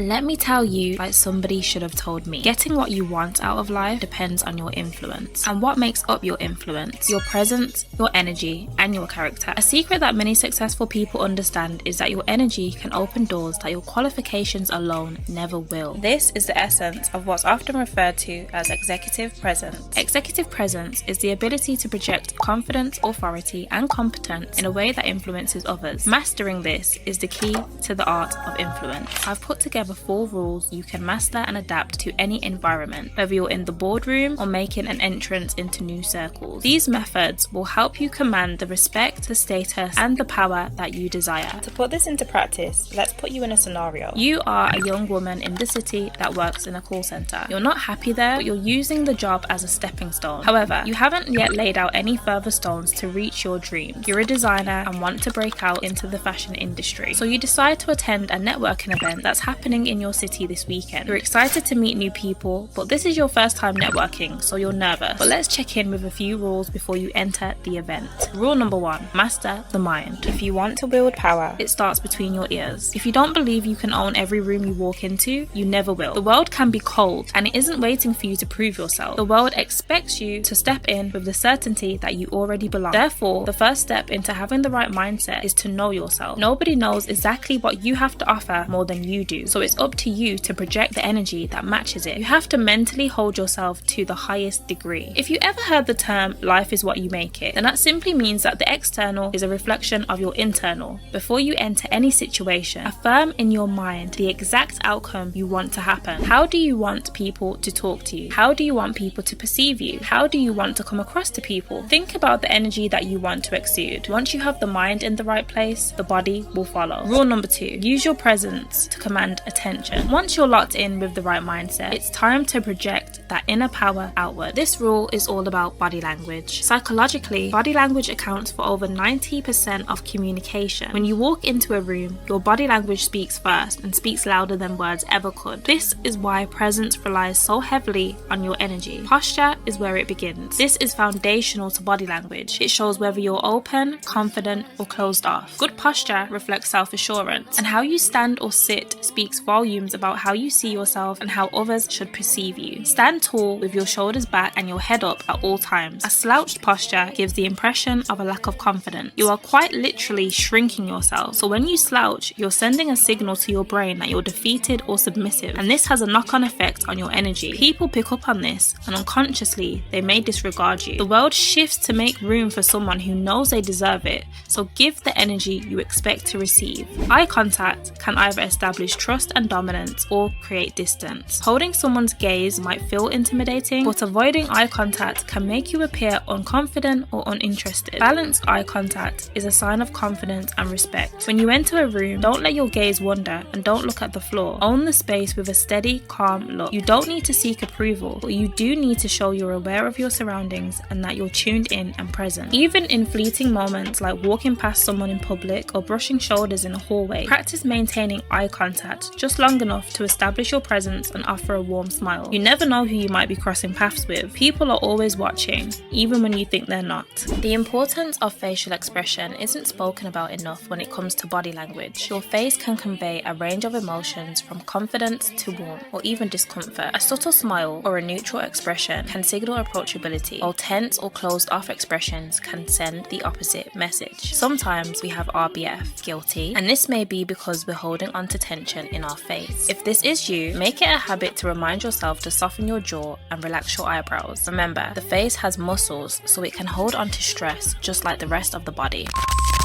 Let me tell you, like somebody should have told me, getting what you want out of life depends on your influence. And what makes up your influence? Your presence, your energy, and your character. A secret that many successful people understand is that your energy can open doors that your qualifications alone never will. This is the essence of what's often referred to as executive presence. Executive presence is the ability to project confidence, authority, and competence in a way that influences others. Mastering this is the key to the art of influence. I've put together 4 rules you can master and adapt to any environment, whether you're in the boardroom or making an entrance into new circles. These methods will help you command the respect, the status, and the power that you desire. To put this into practice, let's put you in a scenario. You are a young woman in the city that works in a call center. You're not happy there, but you're using the job as a stepping stone. However, you haven't yet laid out any further stones to reach your dreams. You're a designer and want to break out into the fashion industry. So you decide to attend a networking event that's happening in your city this weekend. You're excited to meet new people, but this is your first time networking, so you're nervous. But let's check in with a few rules before you enter the event. Rule number 1, master the mind. If you want to build power, it starts between your ears. If you don't believe you can own every room you walk into, you never will. The world can be cold, and it isn't waiting for you to prove yourself. The world expects you to step in with the certainty that you already belong. Therefore, the first step into having the right mindset is to know yourself. Nobody knows exactly what you have to offer more than you do, so it's up to you to project the energy that matches it. You have to mentally hold yourself to the highest degree. If you ever heard the term life is what you make it, then that simply means that the external is a reflection of your internal. Before you enter any situation, affirm in your mind the exact outcome you want to happen. How do you want people to talk to you? How do you want people to perceive you? How do you want to come across to people? Think about the energy that you want to exude. Once you have the mind in the right place, the body will follow. Rule number 2, use your presence to command attention. Once you're locked in with the right mindset, it's time to project that inner power outward. This rule is all about body language. Psychologically, body language accounts for over 90% of communication. When you walk into a room, your body language speaks first and speaks louder than words ever could. This is why presence relies so heavily on your energy. Posture is where it begins. This is foundational to body language. It shows whether you're open, confident, or closed off. Good posture reflects self-assurance, and how you stand or sit speaks volumes about how you see yourself and how others should perceive you. Stand tall with your shoulders back and your head up at all times. A slouched posture gives the impression of a lack of confidence. You are quite literally shrinking yourself. So when you slouch, you're sending a signal to your brain that you're defeated or submissive, and this has a knock-on effect on your energy. People pick up on this, and unconsciously, they may disregard you. The world shifts to make room for someone who knows they deserve it, so give the energy you expect to receive. Eye contact can either establish trust and dominance or create distance. Holding someone's gaze might feel intimidating, but avoiding eye contact can make you appear unconfident or uninterested. Balanced eye contact is a sign of confidence and respect. When you enter a room, don't let your gaze wander and don't look at the floor. Own the space with a steady, calm look. You don't need to seek approval, but you do need to show you're aware of your surroundings and that you're tuned in and present. Even in fleeting moments like walking past someone in public or brushing shoulders in a hallway, practice maintaining eye contact just long enough to establish your presence and offer a warm smile. You never know who you might be crossing paths with. People are always watching, even when you think they're not. The importance of facial expression isn't spoken about enough when it comes to body language. Your face can convey a range of emotions from confidence to warmth or even discomfort. A subtle smile or a neutral expression can signal approachability, while tense or closed off expressions can send the opposite message. Sometimes we have RBF, guilty, and this may be because we're holding on to tension in our face. If this is you, make it a habit to remind yourself to soften your jaw and relax your eyebrows. Remember, the face has muscles, so it can hold on to stress just like the rest of the body.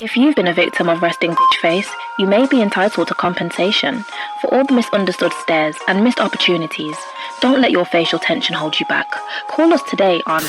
If you've been a victim of resting bitch face, you may be entitled to compensation for all the misunderstood stares and missed opportunities. Don't let your facial tension hold you back. Call us today on...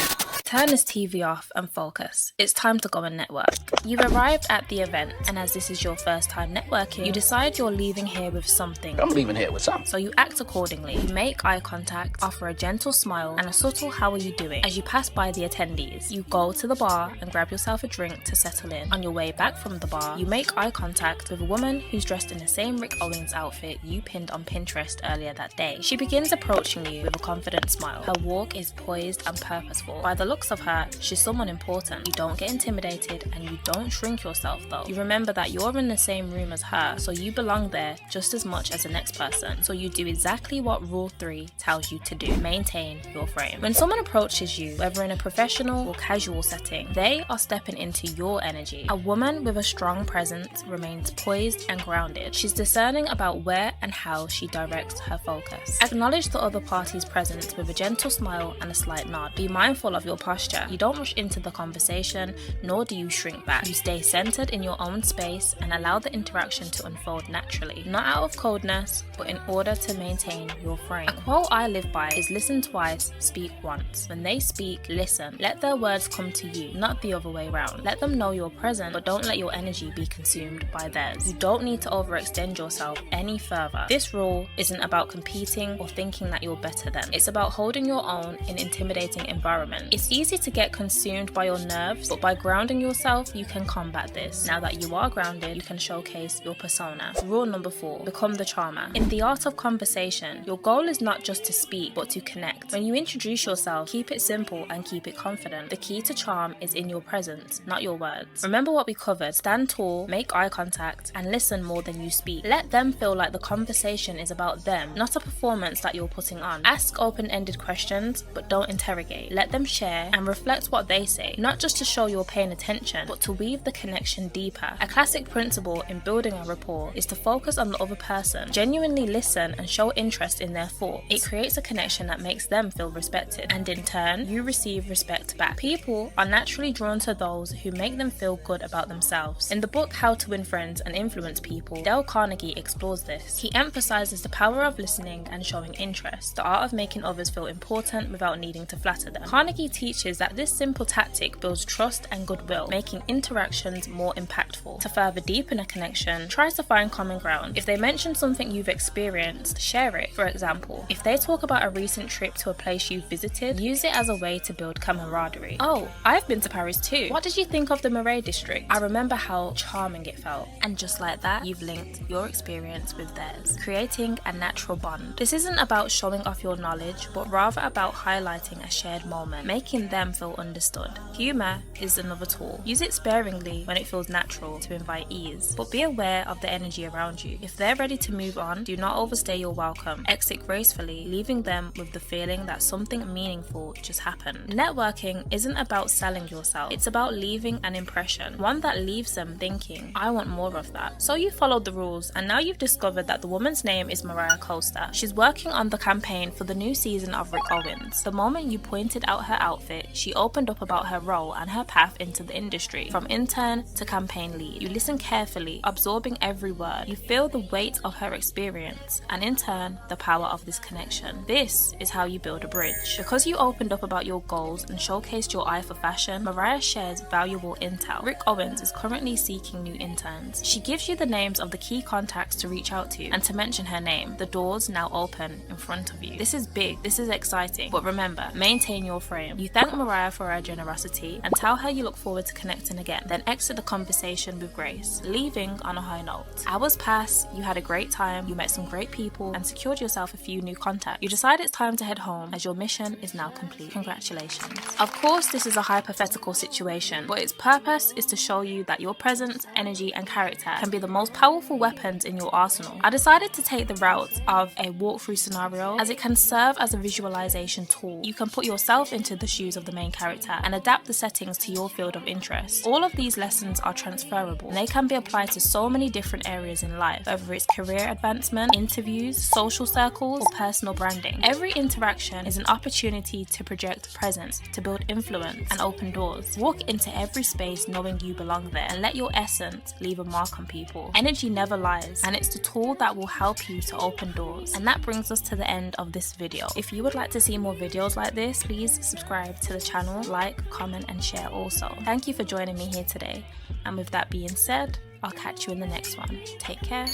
Turn this TV off and focus. It's time to go and network. You've arrived at the event, and as this is your first time networking, you decide you're leaving here with something. I'm leaving here with something. So you act accordingly. You make eye contact, offer a gentle smile, and a subtle "how are you doing?" as you pass by the attendees. You go to the bar and grab yourself a drink to settle in. On your way back from the bar, you make eye contact with a woman who's dressed in the same Rick Owens outfit you pinned on Pinterest earlier that day. She begins approaching you with a confident smile. Her walk is poised and purposeful. By the look looks of her, she's someone important. You don't get intimidated and you don't shrink yourself though. You remember that you're in the same room as her, so you belong there just as much as the next person. So you do exactly what Rule 3 tells you to do. Maintain your frame. When someone approaches you, whether in a professional or casual setting, they are stepping into your energy. A woman with a strong presence remains poised and grounded. She's discerning about where and how she directs her focus. Acknowledge the other party's presence with a gentle smile and a slight nod. Be mindful of your posture. You don't rush into the conversation, nor do you shrink back. You stay centered in your own space and allow the interaction to unfold naturally, not out of coldness, but in order to maintain your frame. A quote I live by is listen twice, speak once. When they speak, listen. Let their words come to you, not the other way around. Let them know you're present, but don't let your energy be consumed by theirs. You don't need to overextend yourself any further. This rule isn't about competing or thinking that you're better than. It's about holding your own in intimidating environments. It's easy to get consumed by your nerves, but by grounding yourself, you can combat this. Now that you are grounded, you can showcase your persona. Rule number 4, become the charmer. In the art of conversation, your goal is not just to speak, but to connect. When you introduce yourself, keep it simple and keep it confident. The key to charm is in your presence, not your words. Remember what we covered. Stand tall, make eye contact, and listen more than you speak. Let them feel like the conversation is about them, not a performance that you're putting on. Ask open-ended questions, but don't interrogate. Let them share and reflect what they say, not just to show you're paying attention, but to weave the connection deeper. A classic principle in building a rapport is to focus on the other person, genuinely listen and show interest in their thoughts. It creates a connection that makes them feel respected, and in turn, you receive respect back. People are naturally drawn to those who make them feel good about themselves. In the book How to Win Friends and Influence People, Dale Carnegie explores this. He emphasizes the power of listening and showing interest, the art of making others feel important without needing to flatter them. Carnegie teaches that this simple tactic builds trust and goodwill, making interactions more impactful. To further deepen a connection, try to find common ground. If they mention something you've experienced, share it. For example, if they talk about a recent trip to a place you've visited, use it as a way to build camaraderie. Oh, I've been to Paris too. What did you think of the Marais district? I remember how charming it felt. And just like that, you've linked your experience with theirs, creating a natural bond. This isn't about showing off your knowledge, but rather about highlighting a shared moment, making them feel understood. Humor is another tool. Use it sparingly when it feels natural to invite ease, but be aware of the energy around you. If they're ready to move on, do not overstay your welcome. Exit gracefully, leaving them with the feeling that something meaningful just happened. Networking isn't about selling yourself. It's about leaving an impression, one that leaves them thinking, I want more of that. So you followed the rules, and now you've discovered that the woman's name is Mariah Costa. She's working on the campaign for the new season of Rick Owens. The moment you pointed out her outfit, she opened up about her role and her path into the industry, from intern to campaign lead. You listen carefully, absorbing every word. You feel the weight of her experience, and in turn, the power of this connection. This is how you build a bridge. Because you opened up about your goals and showcased your eye for fashion, Mariah shares valuable intel. Rick Owens is currently seeking new interns. She gives you the names of the key contacts to reach out to, and to mention her name, the doors now open in front of you. This is big, this is exciting, but remember, maintain your frame. You thank Mariah for her generosity and tell her you look forward to connecting again, then exit the conversation with grace, leaving on a high note. Hours pass, you had a great time, you met some great people, and secured yourself a few new contacts. You decide it's time to head home as your mission is now complete. Congratulations. Of course, this is a hypothetical situation, but its purpose is to show you that your presence, energy, and character can be the most powerful weapons in your arsenal. I decided to take the route of a walkthrough scenario as it can serve as a visualization tool. You can put yourself into the shoes of the main character and adapt the settings to your field of interest. All of these lessons are transferable and they can be applied to so many different areas in life, whether it's career advancement, interviews, social circles, or personal branding. Every interaction is an opportunity to project presence, to build influence, and open doors. Walk into every space knowing you belong there and let your essence leave a mark on people. Energy never lies, and it's the tool that will help you to open doors. And that brings us to the end of this video. If you would like to see more videos like this, please subscribe to the channel, like, comment, and share also. Thank you for joining me here today. And with that being said, I'll catch you in the next one. Take care.